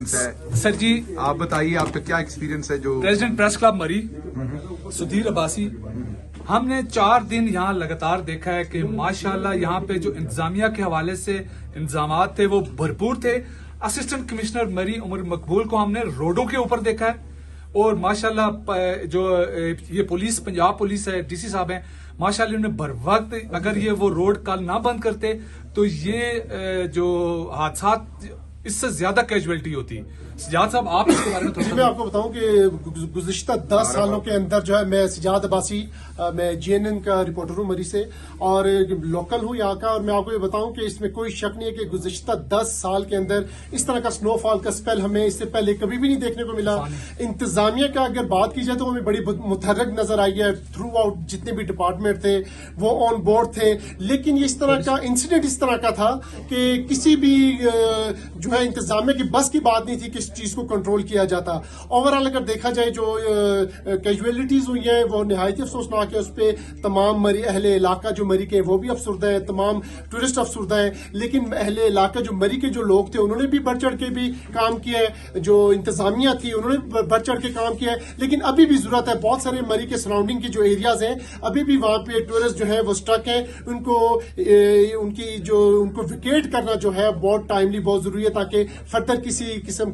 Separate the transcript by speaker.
Speaker 1: Sir जी,
Speaker 2: आप बताइए आपका क्या एक्सपीरियंस है जो
Speaker 1: प्रेसिडेंट प्रेस क्लब मरी सुधीर अब्बासी, हमने 4 दिन यहाँ लगातार देखा है कि माशाल्लाह यहाँ पे जो इंतजामिया के हवाले से इंतजामात थे वो भरपूर थे। असिस्टेंट कमिश्नर मरी उमर मकबूल को हमने रोडों के ऊपर देखा है और माशाल्लाह जो ये पुलिस पंजाब पुलिस है, डीसी साहब हैं, माशाल्लाह उन्होंने बर वक्त अगर ये वो रोड कल ना बंद करते तो ये जो हादसा इससे ज्यादा कैजुअलिटी होती। सिजाद साहब, आप इसके बारे में
Speaker 3: मैं आपको बताऊं कि गुज़िश्ता 10 सालों के अंदर जो है, मैं सिजाद अब्बासी, मैं जीएनएन का रिपोर्टर हूं मरी से और लोकल हूं यहाँ का, और मैं आपको ये बताऊं कि इसमें कोई शक नहीं है कि गुज़िश्ता 10 साल के अंदर इस तरह का स्नोफॉल का स्पेल हमें इससे पहले कभी भी नहीं देखने को मिला। इंतजामिया का अगर बात की जाए तो हमें बड़ी मुतहर्रिक नजर आई है। थ्रू आउट जितने भी डिपार्टमेंट थे वो ऑन बोर्ड थे, लेकिन इस तरह का इंसिडेंट इस तरह का था कि किसी भी जो है इंतजामिया की बस की बात नहीं थी कि इस चीज को कंट्रोल किया जाता। ओवरऑल अगर देखा जाए जो कैजुअलिटीज हुई है वो निहायत अफसोसनाक है। उस पर तमाम मरी अहले इलाका जो मरी के वो भी अफसरदा है, तमाम टूरिस्ट अफसरदा है, लेकिन अहले इलाका जो मरी के जो लोग थे उन्होंने भी बढ़ चढ़ के भी काम किया है। जो इंतजामिया थी उन्होंने बढ़ चढ़ के काम किया है, लेकिन अभी भी जरूरत है। बहुत सारे मरी के सराउंडिंग के जो एरियाज हैं अभी भी वहां पे टूरिस्ट जो है वो स्टक है। उनको विकेट करना जो है बहुत टाइमली बहुत जरूरी है ताकि फर्दर किसी किस्म